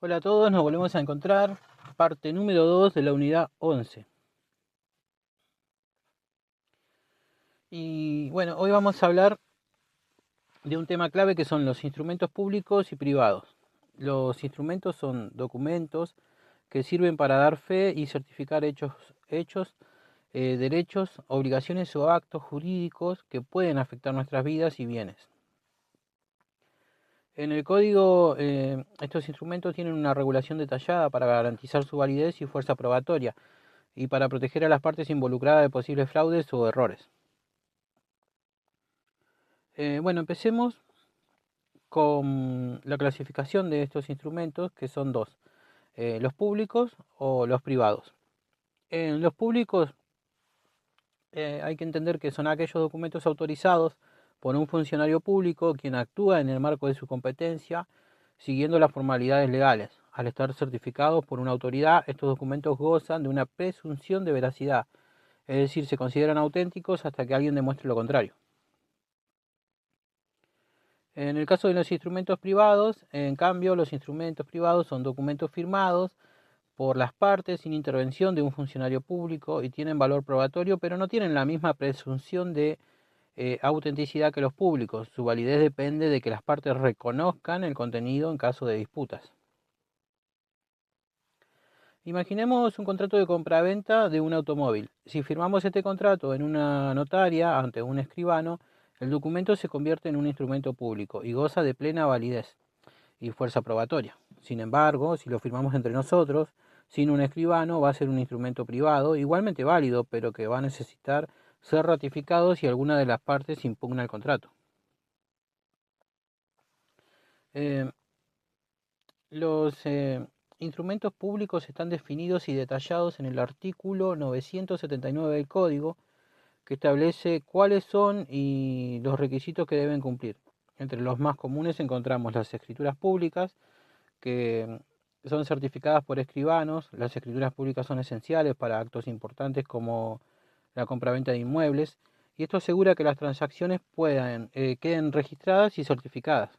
Hola a todos, nos volvemos a encontrar, parte número 2 de la unidad 11. Y bueno, hoy vamos a hablar de un tema clave que son los instrumentos públicos y privados. Los instrumentos son documentos que sirven para dar fe y certificar derechos, obligaciones o actos jurídicos que pueden afectar nuestras vidas y bienes. En el código, estos instrumentos tienen una regulación detallada para garantizar su validez y fuerza probatoria, y para proteger a las partes involucradas de posibles fraudes o errores. Bueno, empecemos con la clasificación de estos instrumentos, que son dos, los públicos o los privados. En los públicos hay que entender que son aquellos documentos autorizados por un funcionario público quien actúa en el marco de su competencia, siguiendo las formalidades legales. Al estar certificados por una autoridad, estos documentos gozan de una presunción de veracidad, es decir, se consideran auténticos hasta que alguien demuestre lo contrario. En el caso de los instrumentos privados, en cambio, los instrumentos privados son documentos firmados por las partes sin intervención de un funcionario público y tienen valor probatorio, pero no tienen la misma presunción de autenticidad que los públicos. Su validez depende de que las partes reconozcan el contenido en caso de disputas. Imaginemos un contrato de compraventa de un automóvil. Si firmamos este contrato en una notaria ante un escribano, el documento se convierte en un instrumento público y goza de plena validez y fuerza probatoria. Sin embargo, si lo firmamos entre nosotros, sin un escribano, va a ser un instrumento privado, igualmente válido, pero que va a necesitar ser ratificado si alguna de las partes impugna el contrato. Eh, los instrumentos públicos están definidos y detallados en el artículo 979 del Código, que establece cuáles son y los requisitos que deben cumplir. Entre los más comunes encontramos las escrituras públicas, que son certificadas por escribanos. Las escrituras públicas son esenciales para actos importantes como la compraventa de inmuebles, y esto asegura que las transacciones queden registradas y certificadas.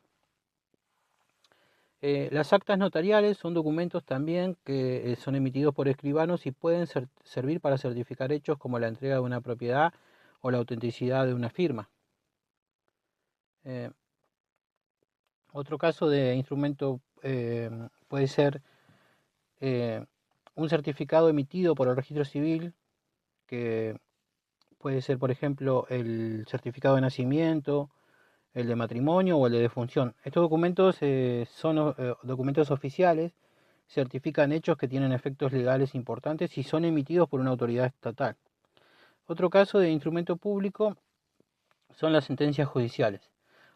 Las actas notariales son documentos también que son emitidos por escribanos y pueden servir para certificar hechos como la entrega de una propiedad o la autenticidad de una firma. Eh, Otro caso de instrumento puede ser eh, un certificado emitido por el registro civil, que puede ser, por ejemplo, el certificado de nacimiento, el de matrimonio o el de defunción. Estos documentos son documentos oficiales, certifican hechos que tienen efectos legales importantes y son emitidos por una autoridad estatal. Otro caso de instrumento público son las sentencias judiciales.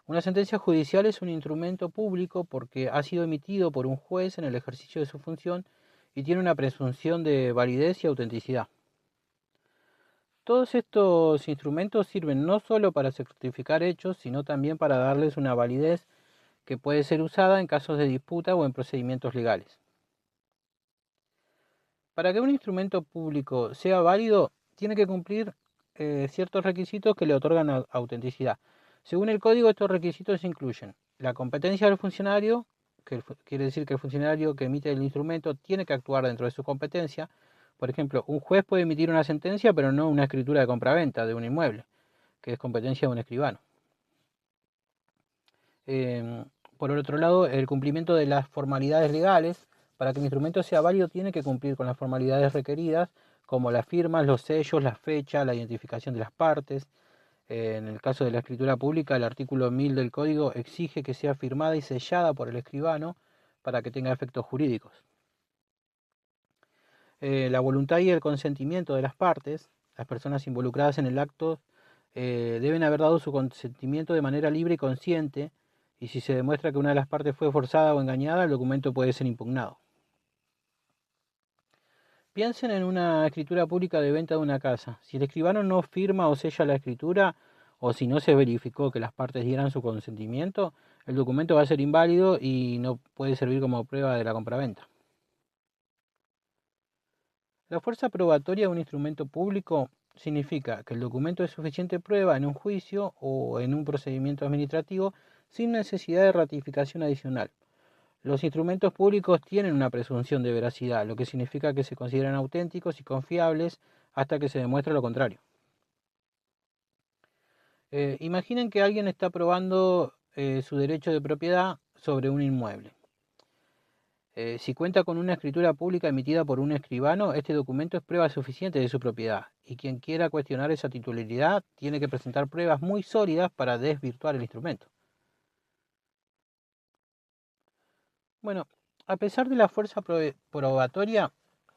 Una sentencia judicial es un instrumento público porque ha sido emitido por un juez en el ejercicio de su función y tiene una presunción de validez y autenticidad. Todos estos instrumentos sirven no solo para certificar hechos, sino también para darles una validez que puede ser usada en casos de disputa o en procedimientos legales. Para que un instrumento público sea válido, tiene que cumplir ciertos requisitos que le otorgan autenticidad. Según el código, estos requisitos incluyen la competencia del funcionario, que quiere decir que el funcionario que emite el instrumento tiene que actuar dentro de su competencia. Por ejemplo, un juez puede emitir una sentencia, pero no una escritura de compraventa de un inmueble, que es competencia de un escribano. Eh, por otro lado, el cumplimiento de las formalidades legales. Para que el instrumento sea válido tiene que cumplir con las formalidades requeridas, como las firmas, los sellos, la fecha, la identificación de las partes. En el caso de la escritura pública, el artículo 1000 del código exige que sea firmada y sellada por el escribano para que tenga efectos jurídicos. La voluntad y el consentimiento de las partes, las personas involucradas en el acto, deben haber dado su consentimiento de manera libre y consciente, y si se demuestra que una de las partes fue forzada o engañada, el documento puede ser impugnado. Piensen en una escritura pública de venta de una casa. Si el escribano no firma o sella la escritura, o si no se verificó que las partes dieran su consentimiento, el documento va a ser inválido y no puede servir como prueba de la compraventa. La fuerza probatoria de un instrumento público significa que el documento es suficiente prueba en un juicio o en un procedimiento administrativo sin necesidad de ratificación adicional. Los instrumentos públicos tienen una presunción de veracidad, lo que significa que se consideran auténticos y confiables hasta que se demuestre lo contrario. Imaginen que alguien está probando su derecho de propiedad sobre un inmueble. Si cuenta con una escritura pública emitida por un escribano, este documento es prueba suficiente de su propiedad, y quien quiera cuestionar esa titularidad tiene que presentar pruebas muy sólidas para desvirtuar el instrumento. Bueno, a pesar de la fuerza probatoria,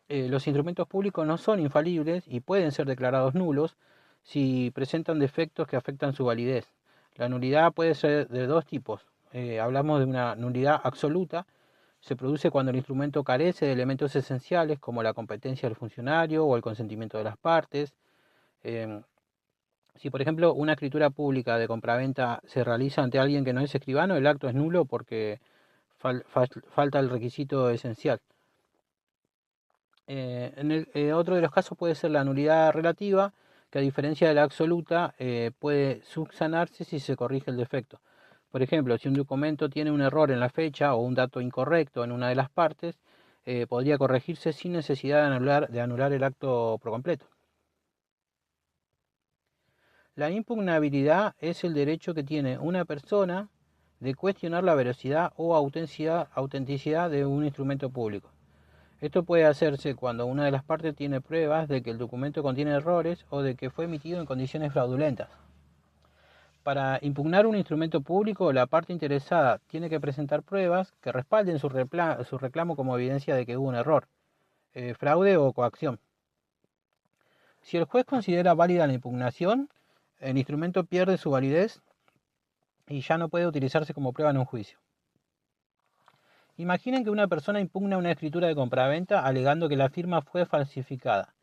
los instrumentos públicos no son infalibles y pueden ser declarados nulos si presentan defectos que afectan su validez. La nulidad puede ser de dos tipos. Hablamos de una nulidad absoluta. Se produce cuando el instrumento carece de elementos esenciales como la competencia del funcionario o el consentimiento de las partes. Em, si, por ejemplo, una escritura pública de compraventa se realiza ante alguien que no es escribano, el acto es nulo porque falta el requisito esencial. Otro de los casos puede ser la nulidad relativa, que a diferencia de la absoluta puede subsanarse si se corrige el defecto. Por ejemplo, si un documento tiene un error en la fecha o un dato incorrecto en una de las partes, podría corregirse sin necesidad de anular el acto por completo. La impugnabilidad es el derecho que tiene una persona de cuestionar la veracidad o autenticidad de un instrumento público. Esto puede hacerse cuando una de las partes tiene pruebas de que el documento contiene errores o de que fue emitido en condiciones fraudulentas. Para impugnar un instrumento público, la parte interesada tiene que presentar pruebas que respalden su reclamo como evidencia de que hubo un error, fraude o coacción. Si el juez considera válida la impugnación, el instrumento pierde su validez y ya no puede utilizarse como prueba en un juicio. Imaginen que una persona impugna una escritura de compraventa alegando que la firma fue falsificada.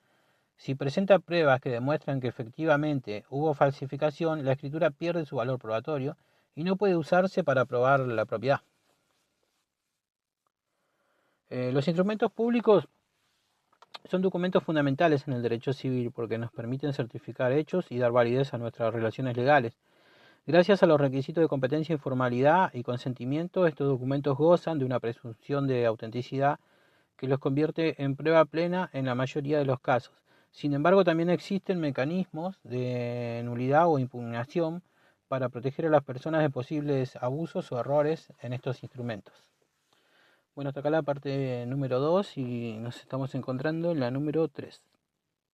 Si presenta pruebas que demuestran que efectivamente hubo falsificación, la escritura pierde su valor probatorio y no puede usarse para probar la propiedad. Los instrumentos públicos son documentos fundamentales en el derecho civil porque nos permiten certificar hechos y dar validez a nuestras relaciones legales. Gracias a los requisitos de competencia, informalidad y consentimiento, estos documentos gozan de una presunción de autenticidad que los convierte en prueba plena en la mayoría de los casos. Sin embargo, también existen mecanismos de nulidad o impugnación para proteger a las personas de posibles abusos o errores en estos instrumentos. Bueno, hasta acá la parte número 2 y nos estamos encontrando en la número 3.